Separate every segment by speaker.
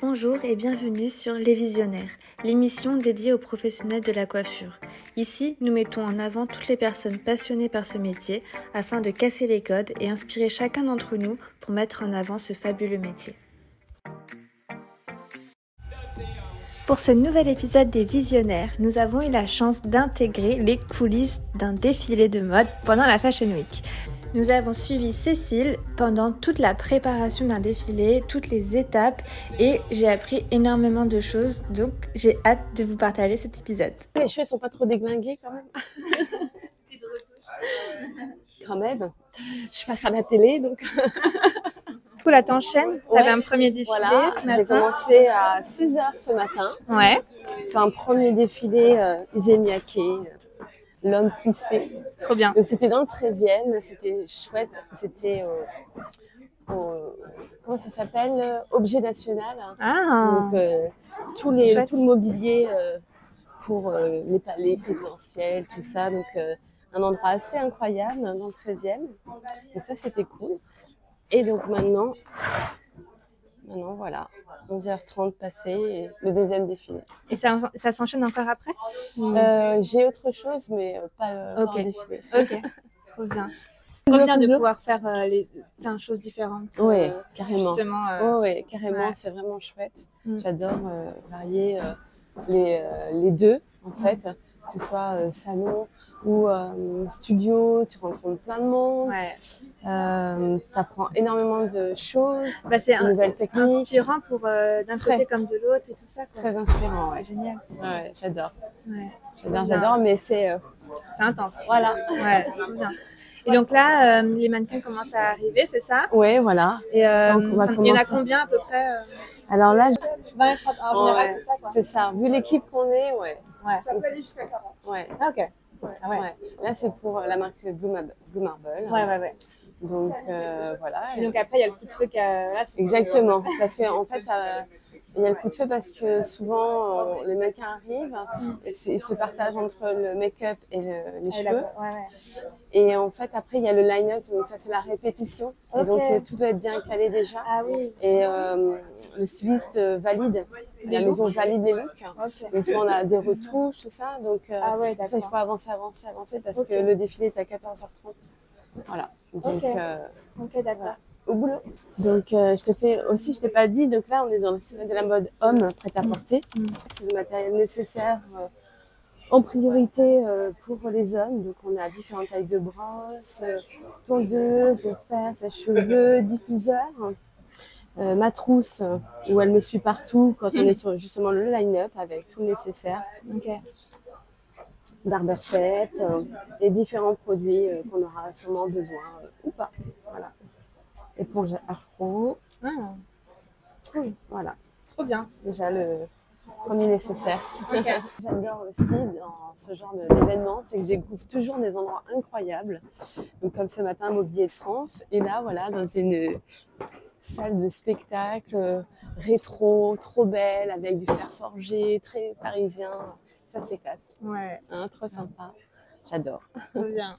Speaker 1: Bonjour et bienvenue sur Les Visionnaires, l'émission dédiée aux professionnels de la coiffure. Ici, nous mettons en avant toutes les personnes passionnées par ce métier afin de casser les codes et inspirer chacun d'entre nous pour mettre en avant ce fabuleux métier. Pour ce nouvel épisode des Visionnaires, nous avons eu la chance d'intégrer les coulisses d'un défilé de mode pendant la Fashion Week. Nous avons suivi Cécile pendant toute la préparation d'un défilé, toutes les étapes et j'ai appris énormément de choses, donc j'ai hâte de vous partager cet épisode.
Speaker 2: Les cheveux sont pas trop déglingués quand même. Quand même. Je passe à la télé donc.
Speaker 1: Du coup là t'enchaînes, t'avais un premier défilé ce matin.
Speaker 2: J'ai commencé à 6h ce matin.
Speaker 1: Ouais.
Speaker 2: Sur un premier défilé Izeniake. L'homme plissé.
Speaker 1: Trop bien.
Speaker 2: Donc c'était dans le 13e, c'était chouette parce que c'était comment ça s'appelle, objet national.
Speaker 1: Ah.
Speaker 2: Donc tout le mobilier pour les palais présidentiels, tout ça. Donc un endroit assez incroyable dans le 13e. Donc ça c'était cool. Et donc maintenant voilà, 11h30 passé et le deuxième défilé.
Speaker 1: Et ça s'enchaîne encore après
Speaker 2: J'ai autre chose, mais pas en défilé.
Speaker 1: Ok, trop bien. Trop bien de pouvoir faire plein de choses différentes.
Speaker 2: Oui, carrément.
Speaker 1: Justement.
Speaker 2: Oui, carrément, ouais. C'est vraiment chouette. J'adore varier les deux, en fait, que ce soit salon ou studio, tu rencontres plein de monde. Ouais. Tu apprends énormément de choses,
Speaker 1: c'est
Speaker 2: nouvelles techniques.
Speaker 1: Inspirant pour d'un côté comme de l'autre et tout ça. Quoi.
Speaker 2: Très inspirant, ouais.
Speaker 1: C'est génial.
Speaker 2: Ouais, j'adore.
Speaker 1: Ouais.
Speaker 2: J'adore, mais c'est
Speaker 1: intense.
Speaker 2: Voilà.
Speaker 1: Ouais, trop bien. Et donc là, les mannequins commencent à arriver, c'est ça?
Speaker 2: Oui, voilà.
Speaker 1: Et il y en a combien à peu près
Speaker 2: Alors là,
Speaker 1: 20 30 en général, c'est ça quoi.
Speaker 2: C'est ça. Vu l'équipe qu'on est, ouais.
Speaker 1: Ça peut aller jusqu'à 40.
Speaker 2: Ouais.
Speaker 1: Ah, ok.
Speaker 2: Ouais. Là, c'est pour la marque Blue Marble.
Speaker 1: Ouais.
Speaker 2: Donc, voilà.
Speaker 1: Et donc après, il y a le coup de feu qui a... Là,
Speaker 2: exactement. Parce qu'en fait, il y a le coup de feu parce que souvent, les mannequins arrivent et ils se partagent entre le make-up et les cheveux.
Speaker 1: Ouais.
Speaker 2: Et en fait, après, il y a le line-up, donc ça, c'est la répétition. Okay. Et donc, tout doit être bien calé déjà.
Speaker 1: Ah oui.
Speaker 2: Et le styliste valide, la maison valide les looks. Okay. Donc, souvent, on a des retouches, tout ça. Donc, ça, il faut avancer parce que le défilé est à 14h30. Voilà. Donc,
Speaker 1: ok, d'accord.
Speaker 2: Voilà. Au boulot. Donc, je t'ai pas dit, donc là, on est dans le semaine de la mode homme prêt-à-porter. C'est le matériel nécessaire en priorité pour les hommes. Donc, on a différentes tailles de brosses, tondeuses, fer, sèche-cheveux, diffuseurs. Ma trousse, où elle me suit partout quand on est sur justement le line-up avec tout le nécessaire. Barber tape et différents produits qu'on aura sûrement besoin ou pas. Voilà. Éponge afro.
Speaker 1: Oui.
Speaker 2: Voilà.
Speaker 1: Trop bien.
Speaker 2: Déjà le premier nécessaire. Okay. J'adore aussi dans ce genre d'événement, c'est que je découvre toujours des endroits incroyables. Donc comme ce matin, Mobilier de France. Et là, voilà, dans une salle de spectacle rétro, trop belle, avec du fer forgé, très parisien. Ça, c'est classe.
Speaker 1: Ouais.
Speaker 2: Trop sympa. J'adore.
Speaker 1: Trop bien.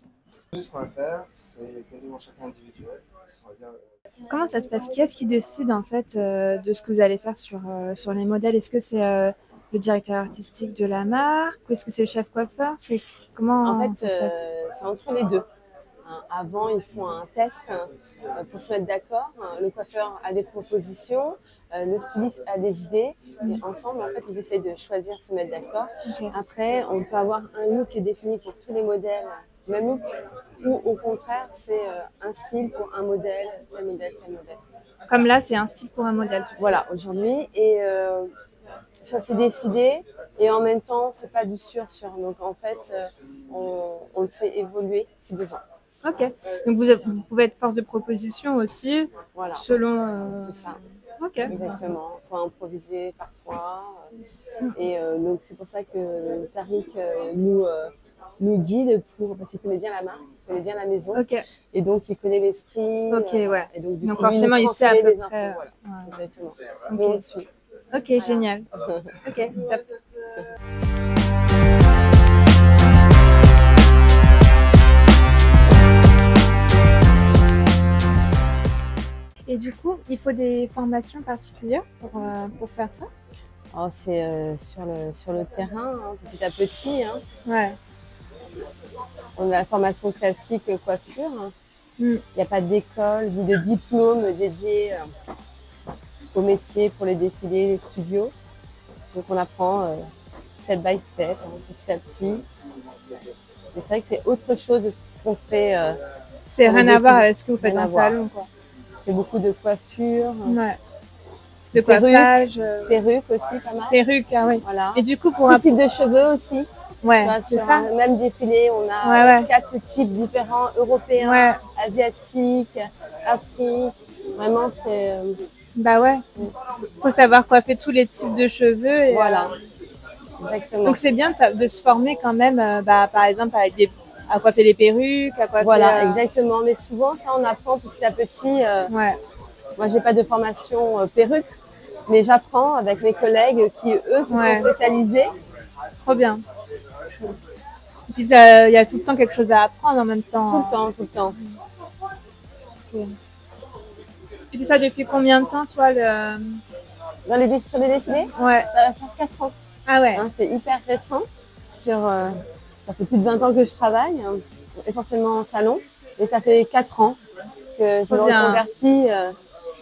Speaker 3: Ce qu'on va faire, c'est quasiment chacun individuel. On va dire...
Speaker 1: Comment ça se passe? Qui est-ce qui décide en fait de ce que vous allez faire sur les modèles? Est-ce que c'est le directeur artistique de la marque ou est-ce que c'est le chef coiffeur? Comment
Speaker 2: en fait,
Speaker 1: ça se passe?
Speaker 2: C'est entre les deux. Avant, ils font un test pour se mettre d'accord. Le coiffeur a des propositions, le styliste a des idées. Et ensemble, en fait, ils essayent de choisir, se mettre d'accord. Okay. Après, on peut avoir un look qui est défini pour tous les modèles, même look, ou au contraire, c'est un style pour un modèle, tel modèle.
Speaker 1: Comme là, c'est un style pour un modèle.
Speaker 2: Voilà, aujourd'hui. Et ça s'est décidé. Et en même temps, c'est pas du sûr. Donc, en fait, on le fait évoluer si besoin.
Speaker 1: Ok. Donc, vous pouvez être force de proposition aussi,
Speaker 2: voilà.
Speaker 1: Selon...
Speaker 2: C'est ça.
Speaker 1: Ok.
Speaker 2: Exactement. Il faut improviser parfois. Et donc, c'est pour ça que Tariq nous guide parce qu'il connaît bien la marque, il connaît bien la maison.
Speaker 1: Okay.
Speaker 2: Et donc, il connaît l'esprit.
Speaker 1: Ok, ouais.
Speaker 2: Et donc,
Speaker 1: donc forcément, il sait à peu
Speaker 2: près.
Speaker 1: Voilà.
Speaker 2: Ouais. Exactement.
Speaker 1: Okay.
Speaker 2: On le suit.
Speaker 1: Ok, voilà. Génial. Ok, top. Et du coup, il faut des formations particulières pour faire ça?
Speaker 2: Alors c'est sur le terrain, hein, petit à petit. Hein.
Speaker 1: Ouais.
Speaker 2: On a la formation classique coiffure. Hein.
Speaker 1: Mm.
Speaker 2: Il n'y a pas d'école ni de diplôme dédié au métier pour les défilés, les studios. Donc on apprend step by step, hein, petit à petit. Et c'est vrai que c'est autre chose de ce qu'on fait.
Speaker 1: C'est rien à voir avec ce que vous faites en salon, quoi.
Speaker 2: C'est beaucoup de coiffure.
Speaker 1: Ouais. De coiffage.
Speaker 2: Perruques aussi, pas mal.
Speaker 1: Perruques, ah oui.
Speaker 2: Voilà.
Speaker 1: Et du coup, pour
Speaker 2: tout type de cheveux aussi.
Speaker 1: Ouais, c'est ça.
Speaker 2: Un même défilé, on a 4 types différents, européens, asiatiques, Afrique. Vraiment, c'est...
Speaker 1: Bah ouais. Faut savoir coiffer tous les types de cheveux. Et,
Speaker 2: voilà. Exactement.
Speaker 1: Donc c'est bien de se former quand même, par exemple, à coiffer les perruques, à coiffer...
Speaker 2: Voilà, exactement. Mais souvent, ça, on apprend petit à petit. Moi, j'ai pas de formation perruque, mais j'apprends avec mes collègues qui, eux, se sont spécialisés.
Speaker 1: Trop bien. Et puis, il y a tout le temps quelque chose à apprendre en même temps.
Speaker 2: Tout le temps.
Speaker 1: Okay. Tu fais ça depuis combien de temps, toi,
Speaker 2: sur les défilés?
Speaker 1: Ouais.
Speaker 2: Ça va faire 4 ans.
Speaker 1: Ah ouais.
Speaker 2: Hein, c'est hyper récent. Ça fait plus de 20 ans que je travaille, hein, essentiellement en salon. Et ça fait 4 ans que je me reconvertis.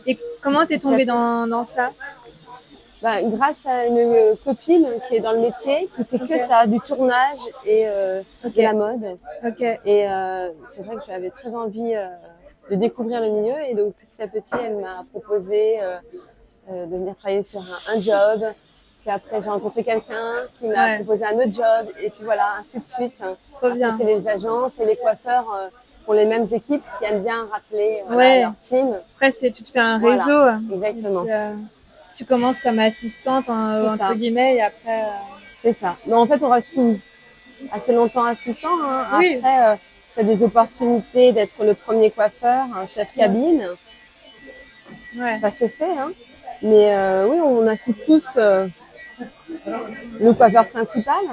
Speaker 1: Et comment t'es tombée dans ça?
Speaker 2: Grâce à une copine qui est dans le métier, qui fait que ça, du tournage et de la mode. Et c'est vrai que j'avais très envie de découvrir le milieu. Et donc petit à petit, elle m'a proposé de venir travailler sur un job. Puis après, j'ai rencontré quelqu'un qui m'a proposé un autre job. Et puis voilà, ainsi de suite.
Speaker 1: Trop bien.
Speaker 2: C'est les agences et les coiffeurs pour les mêmes équipes qui aiment bien rappeler leur team.
Speaker 1: Après, tu te fais un réseau.
Speaker 2: Exactement.
Speaker 1: Tu commences comme assistante, entre guillemets, et après...
Speaker 2: C'est ça. Mais en fait, on reste assez longtemps assistant. Hein. Après, tu as des opportunités d'être le premier coiffeur, un chef cabine. Ça se fait. Hein. Mais oui, on assiste tous le coiffeur principal.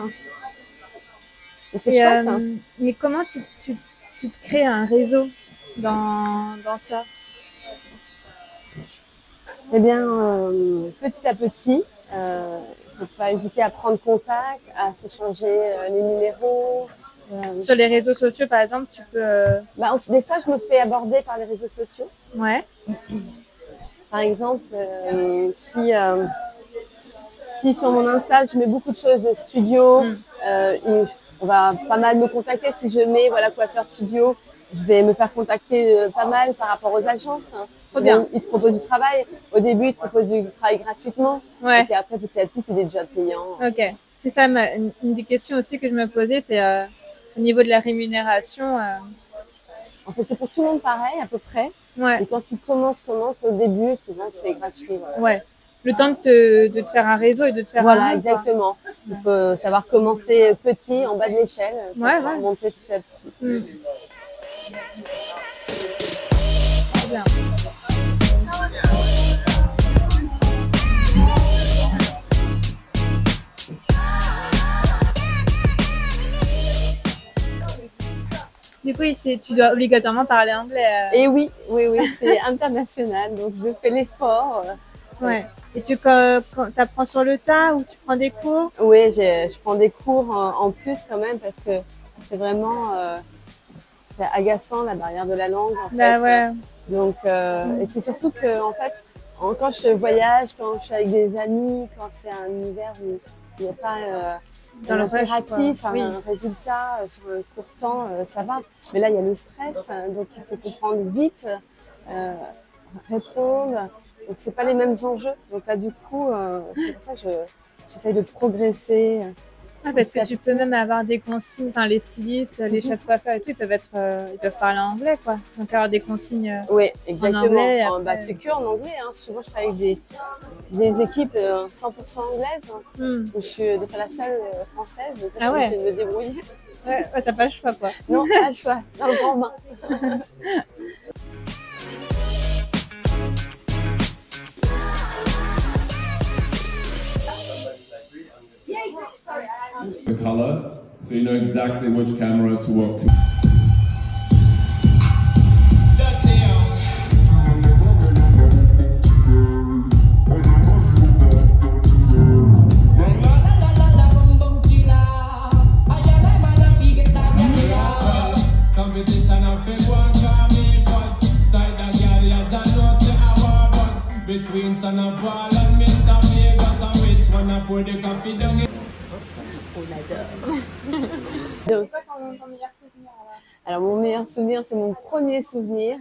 Speaker 2: Et c'est chouette. Hein.
Speaker 1: Mais comment tu te crées un réseau dans ça?
Speaker 2: Eh bien, petit à petit, il ne faut pas hésiter à prendre contact, à s'échanger les numéros.
Speaker 1: Sur les réseaux sociaux, par exemple, tu peux...
Speaker 2: des fois, je me fais aborder par les réseaux sociaux.
Speaker 1: Ouais.
Speaker 2: Par exemple, si sur mon Insta, je mets beaucoup de choses de studio, on va pas mal me contacter. Si je mets coiffeur studio, je vais me faire contacter pas mal par rapport aux agences. Hein.
Speaker 1: Bien.
Speaker 2: Ils te proposent du travail. Au début, ils te proposent du travail gratuitement. Et puis après, petit à petit, c'est des jobs payants.
Speaker 1: Ok. C'est ça, une des questions aussi que je me posais, c'est au niveau de la rémunération.
Speaker 2: En fait, c'est pour tout le monde pareil, à peu près. Et quand tu commences au début, souvent, c'est gratuit. Voilà.
Speaker 1: Ouais. Le temps de te faire un réseau et de te faire
Speaker 2: Voilà, exactement. Il faut savoir commencer petit, en bas de l'échelle, pour monter petit à petit.
Speaker 1: Bien. Du coup, tu dois obligatoirement parler anglais.
Speaker 2: Et oui, c'est international, donc je fais l'effort.
Speaker 1: Et tu apprends sur le tas ou tu prends des cours?
Speaker 2: Oui, je prends des cours en plus quand même parce que c'est vraiment c'est agaçant la barrière de la langue en fait. Donc et c'est surtout que en fait quand je voyage, quand je suis avec des amis, quand c'est un univers où il n'y a pas un impératif, un résultat sur un court temps, ça va. Mais là il y a le stress, donc il faut comprendre vite, répondre. Donc c'est pas les mêmes enjeux. Donc là du coup c'est pour ça que j'essaye de progresser.
Speaker 1: Parce que tu peux même avoir des consignes, les stylistes, les chefs coiffeurs et tout, ils peuvent parler en anglais, quoi. Donc avoir des consignes
Speaker 2: exactement.
Speaker 1: En anglais.
Speaker 2: C'est que en anglais. Hein. Souvent je travaille avec des équipes 100% anglaises. Où je suis des fois la seule française, donc je suis obligée de me débrouiller.
Speaker 1: T'as pas le choix, quoi.
Speaker 2: Non, pas le choix. Dans le grand bain.
Speaker 4: The color, so you know exactly which camera to work to.
Speaker 2: Donc, alors mon meilleur souvenir, c'est mon premier souvenir.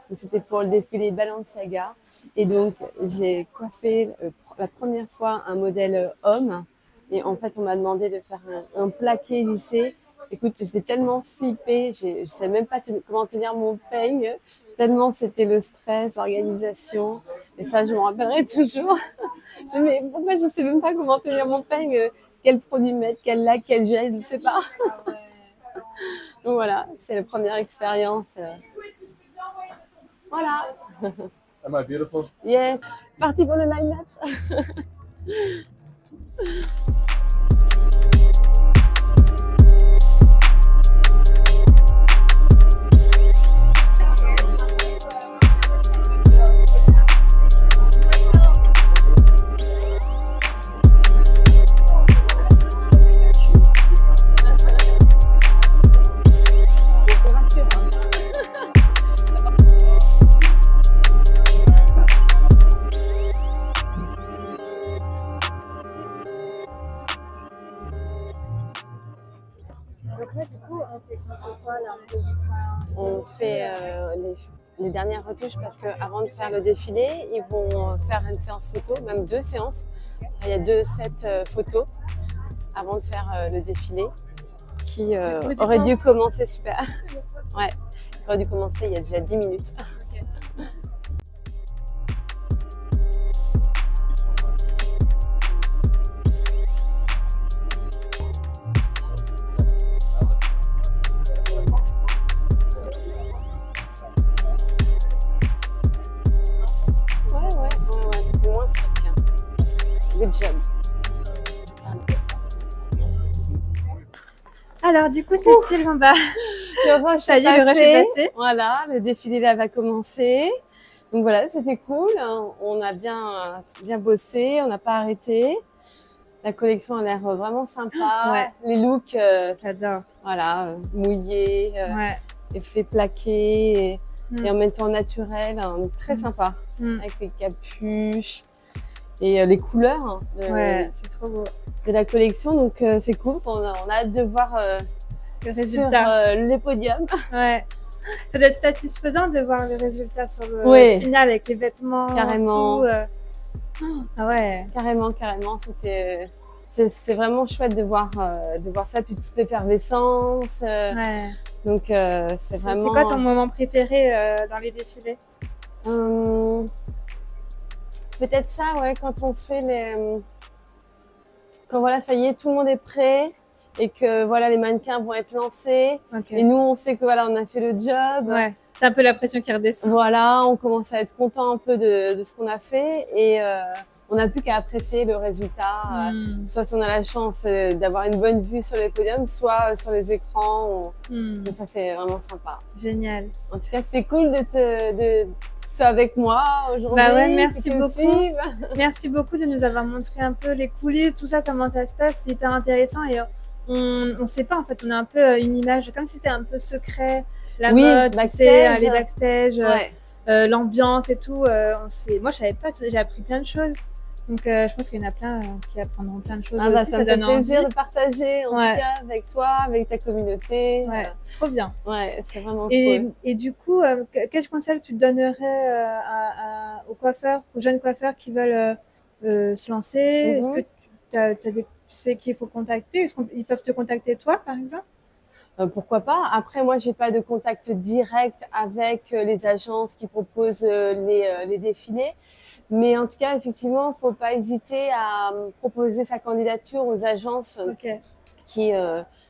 Speaker 2: Donc, c'était pour le défilé Balenciaga. Et donc j'ai coiffé la première fois un modèle homme. Et en fait, on m'a demandé de faire un plaqué lissé. Écoute, j'étais tellement flippée, je savais même pas comment tenir mon peigne, tellement c'était le stress, l'organisation. Et ça, je m'en rappellerai toujours. Mais pourquoi je sais même pas comment tenir mon peigne, quel produit mettre, quel lac, quel gel, je sais pas. Donc voilà, c'est la première expérience. Voilà.
Speaker 4: Am I beautiful?
Speaker 2: Yes. Parti pour le line-up.
Speaker 1: Donc là, du coup, on fait quoi là?
Speaker 2: On fait les dernières retouches parce qu'avant de faire le défilé, ils vont faire une séance photo, même 2 séances. Il y a 2 sets photos avant de faire le défilé qui aurait dû commencer super. Ouais, qui aurait dû commencer il y a déjà 10 minutes. Good job.
Speaker 1: Alors, du coup, Cécile, on va.
Speaker 2: Le rush
Speaker 1: Ça y est, le rush est passé.
Speaker 2: Voilà, le défilé là va commencer. Donc voilà, c'était cool. On a bien bossé, on n'a pas arrêté. La collection a l'air vraiment sympa.
Speaker 1: Ouais.
Speaker 2: Les looks,
Speaker 1: J'adore.
Speaker 2: voilà, mouillés,
Speaker 1: Ouais.
Speaker 2: effets plaqués et en même temps naturel, très sympa. Avec les capuches et les couleurs
Speaker 1: Ouais, c'est trop beau.
Speaker 2: de la collection. Donc c'est cool. On a hâte de voir
Speaker 1: Le
Speaker 2: sur
Speaker 1: résultat.
Speaker 2: les podiums.
Speaker 1: Ouais. Ça doit être satisfaisant de voir le résultat sur le final avec les vêtements,
Speaker 2: Carrément.
Speaker 1: tout. Ah ouais.
Speaker 2: Carrément. C'est vraiment chouette de voir ça, puis toute l'effervescence.
Speaker 1: Ouais.
Speaker 2: Donc c'est vraiment.
Speaker 1: C'est quoi ton moment préféré dans les défilés?
Speaker 2: Peut-être ça, ouais, quand on fait quand voilà, ça y est, tout le monde est prêt et que voilà, les mannequins vont être lancés.
Speaker 1: Okay.
Speaker 2: Et nous, on sait que voilà, on a fait le job.
Speaker 1: Ouais. C'est un peu la pression qui redescend.
Speaker 2: Voilà, on commence à être content un peu de ce qu'on a fait et on n'a plus qu'à apprécier le résultat. Soit si on a la chance d'avoir une bonne vue sur les podiums, soit sur les écrans. Donc ça, c'est vraiment sympa.
Speaker 1: Génial.
Speaker 2: En tout cas, c'est cool de ça avec moi aujourd'hui.
Speaker 1: Bah ouais, merci beaucoup.
Speaker 2: Suivre.
Speaker 1: Merci beaucoup de nous avoir montré un peu les coulisses, tout ça, comment ça se passe. C'est hyper intéressant et on sait pas en fait. On a un peu une image comme si c'était un peu secret. La mode, tu sais, les backstage, l'ambiance et tout. Moi, je savais pas. J'ai appris plein de choses. Donc, je pense qu'il y en a plein qui apprendront plein de choses aussi.
Speaker 2: Bah, ça me fait plaisir
Speaker 1: envie
Speaker 2: de partager, en tout cas, avec toi, avec ta communauté.
Speaker 1: Ouais, trop bien.
Speaker 2: Ouais, c'est vraiment cool.
Speaker 1: Et du coup, quel conseil tu donnerais aux coiffeurs, aux jeunes coiffeurs qui veulent se lancer? Est-ce que tu sais qui il faut contacter? Est-ce qu'ils peuvent te contacter toi, par exemple?
Speaker 2: Pourquoi pas. Après, moi, j'ai pas de contact direct avec les agences qui proposent les défilés. Mais en tout cas, effectivement, faut pas hésiter à proposer sa candidature aux agences qui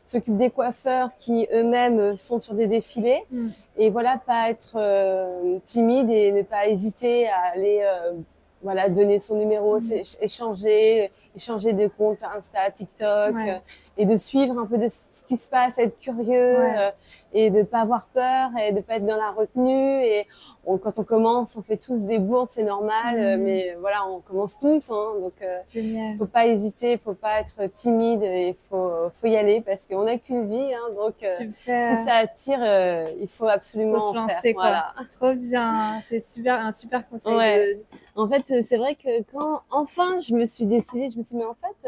Speaker 2: s'occupent des coiffeurs, qui eux-mêmes sont sur des défilés. Et voilà, pas être timide et ne pas hésiter à aller voilà, donner son numéro, échanger de compte Insta, TikTok, et de suivre un peu de ce qui se passe, être curieux, et de pas avoir peur, et de pas être dans la retenue. Et quand on commence, on fait tous des bourdes, c'est normal, mais voilà, on commence tous, hein, donc faut pas hésiter, faut pas être timide, et faut y aller parce qu'on n'a qu'une vie, hein, donc si ça attire, il faut absolument
Speaker 1: se lancer,
Speaker 2: faire. Voilà.
Speaker 1: Trop bien, c'est un super conseil
Speaker 2: En fait, c'est vrai que quand enfin je me suis décidée, je me suis dit, mais en fait,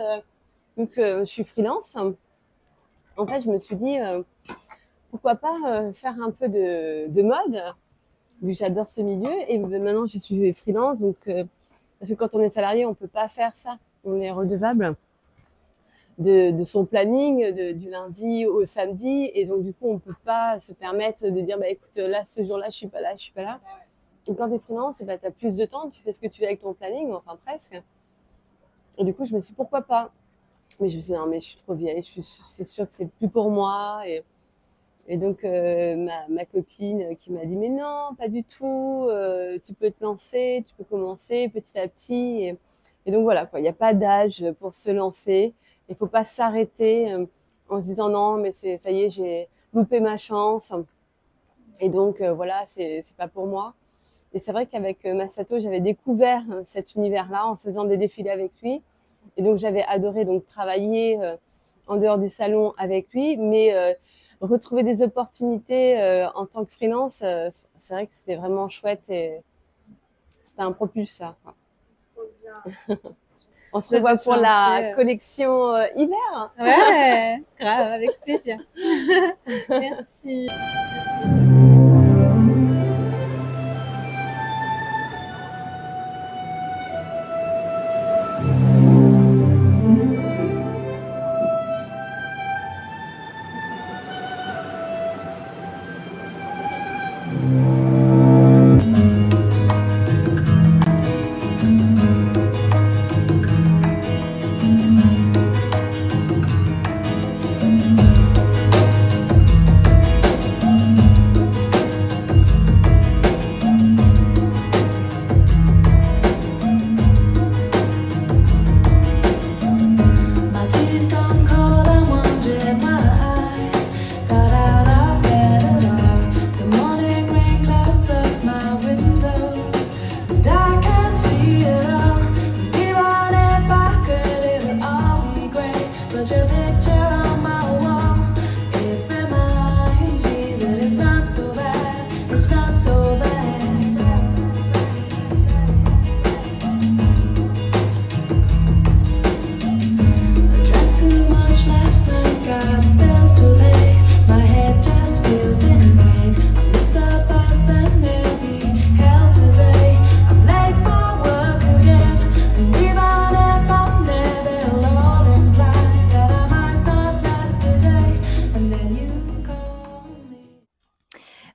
Speaker 2: je suis freelance, en fait, je me suis dit, pourquoi pas faire un peu de mode, vu que j'adore ce milieu. Et maintenant, je suis freelance, donc, parce que quand on est salarié, on peut pas faire ça. On est redevable de son planning du lundi au samedi. Et donc, du coup, on peut pas se permettre de dire, bah, écoute, là, ce jour-là, je suis pas là, je suis pas là. Et quand tu es freelance, bah, tu as plus de temps, tu fais ce que tu veux avec ton planning, enfin presque. Et du coup, je me suis dit, pourquoi pas? Mais je me suis dit, non, mais je suis trop vieille, c'est sûr que c'est plus pour moi. Et donc, ma copine qui m'a dit, mais non, pas du tout, tu peux te lancer, tu peux commencer petit à petit. Et donc voilà, quoi, il n'y a pas d'âge pour se lancer. Il faut pas s'arrêter en se disant, non, mais ça y est, j'ai loupé ma chance. Et donc, voilà, c'est pas pour moi. Et c'est vrai qu'avec Masato, j'avais découvert cet univers-là en faisant des défilés avec lui. Et donc, j'avais adoré donc travailler en dehors du salon avec lui, mais retrouver des opportunités en tant que freelance, c'est vrai que c'était vraiment chouette et c'était un propulseur, quoi. On se revoit pour la collection hiver.
Speaker 1: Ouais, grave, avec plaisir. Merci.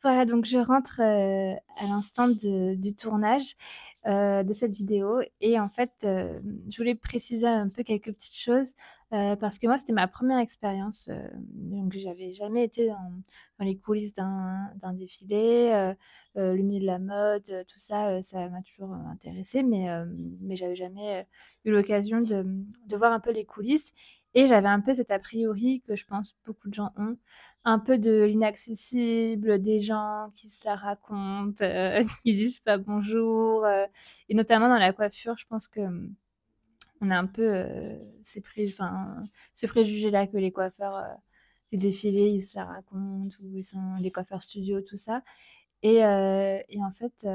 Speaker 1: Voilà, donc je rentre à l'instant du tournage de cette vidéo et en fait, je voulais préciser un peu quelques petites choses parce que moi, c'était ma première expérience. Donc, j'avais jamais été dans les coulisses d'un défilé, le milieu de la mode, tout ça, ça m'a toujours intéressée, mais j'avais jamais eu l'occasion de voir un peu les coulisses. Et j'avais un peu cet a priori que je pense beaucoup de gens ont, un peu de l'inaccessible, des gens qui se la racontent, qui disent pas bonjour, et notamment dans la coiffure, je pense que on a un peu ce préjugé-là que les coiffeurs des défilés, ils se la racontent ou ils sont des coiffeurs studio, tout ça. Et en fait,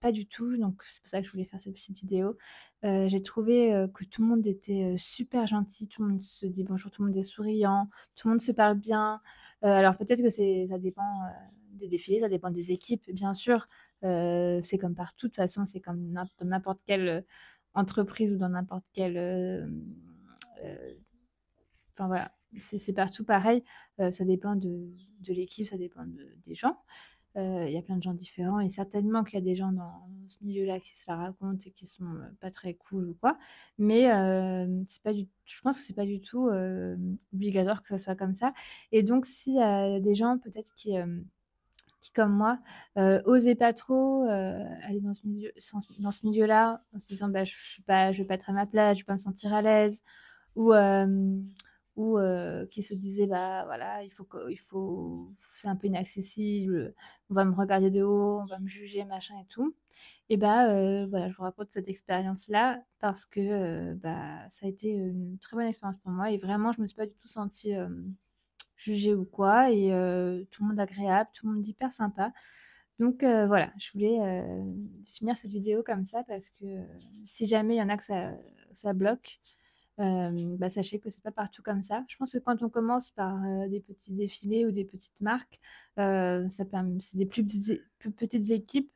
Speaker 1: pas du tout. Donc, c'est pour ça que je voulais faire cette petite vidéo. J'ai trouvé que tout le monde était super gentil. Tout le monde se dit bonjour, tout le monde est souriant, tout le monde se parle bien. Alors, peut-être que ça dépend des défilés, ça dépend des équipes, bien sûr. C'est comme partout. De toute façon, c'est comme dans n'importe quelle entreprise ou dans n'importe quelle. Enfin, voilà. C'est partout pareil. Ça dépend de l'équipe, ça dépend des gens. Il y a plein de gens différents et certainement qu'il y a des gens dans ce milieu-là qui se la racontent et qui sont pas très cool ou quoi. Mais c'est pas je pense que c'est pas du tout obligatoire que ça soit comme ça. Et donc, s'il y a des gens peut-être qui comme moi, osaient pas trop aller dans ce milieu-là, en se disant je vais pas être à ma place, je vais pas me sentir à l'aise, ou qui se disaient voilà, il faut c'est un peu inaccessible, on va me regarder de haut, on va me juger, machin et tout. Et voilà, je vous raconte cette expérience-là parce que ça a été une très bonne expérience pour moi et vraiment je me suis pas du tout sentie jugée ou quoi et tout le monde agréable, tout le monde hyper sympa. Donc voilà, je voulais finir cette vidéo comme ça parce que si jamais il y en a que ça bloque, bah, sachez que c'est pas partout comme ça. Je pense que quand on commence par des petits défilés ou des petites marques, c'est des plus petites équipes.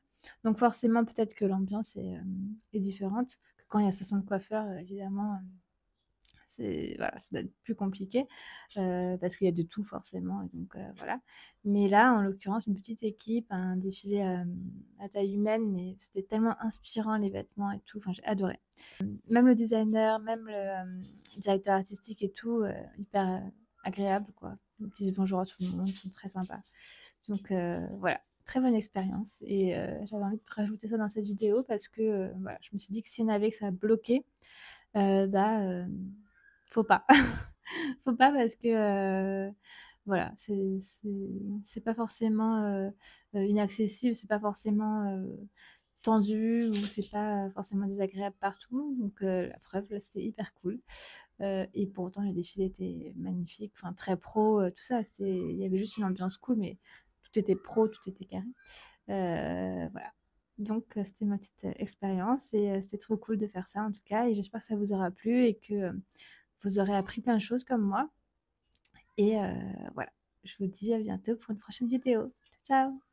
Speaker 1: Donc forcément, peut-être que l'ambiance est différente que quand il y a 60 coiffeurs, évidemment. Voilà, ça doit être plus compliqué parce qu'il y a de tout forcément. Et donc voilà. Mais là, en l'occurrence, une petite équipe, un défilé à taille humaine, mais c'était tellement inspirant les vêtements et tout. Enfin, j'ai adoré. Même le designer, même le directeur artistique et tout, hyper agréable quoi. Ils disent bonjour à tout le monde, ils sont très sympas. Donc voilà. Très bonne expérience et j'avais envie de rajouter ça dans cette vidéo parce que voilà, je me suis dit que s'il y en avait que ça a bloqué, bah faut pas. Faut pas parce que voilà, c'est pas forcément inaccessible, c'est pas forcément tendu ou c'est pas forcément désagréable partout. Donc la preuve, là, c'était hyper cool. Et pourtant, le défilé était magnifique, enfin très pro, tout ça. Il y avait juste une ambiance cool, mais tout était pro, tout était carré. Voilà. Donc, c'était ma petite expérience et c'était trop cool de faire ça en tout cas. Et j'espère que ça vous aura plu et que vous aurez appris plein de choses comme moi. Et voilà, je vous dis à bientôt pour une prochaine vidéo. Ciao, ciao!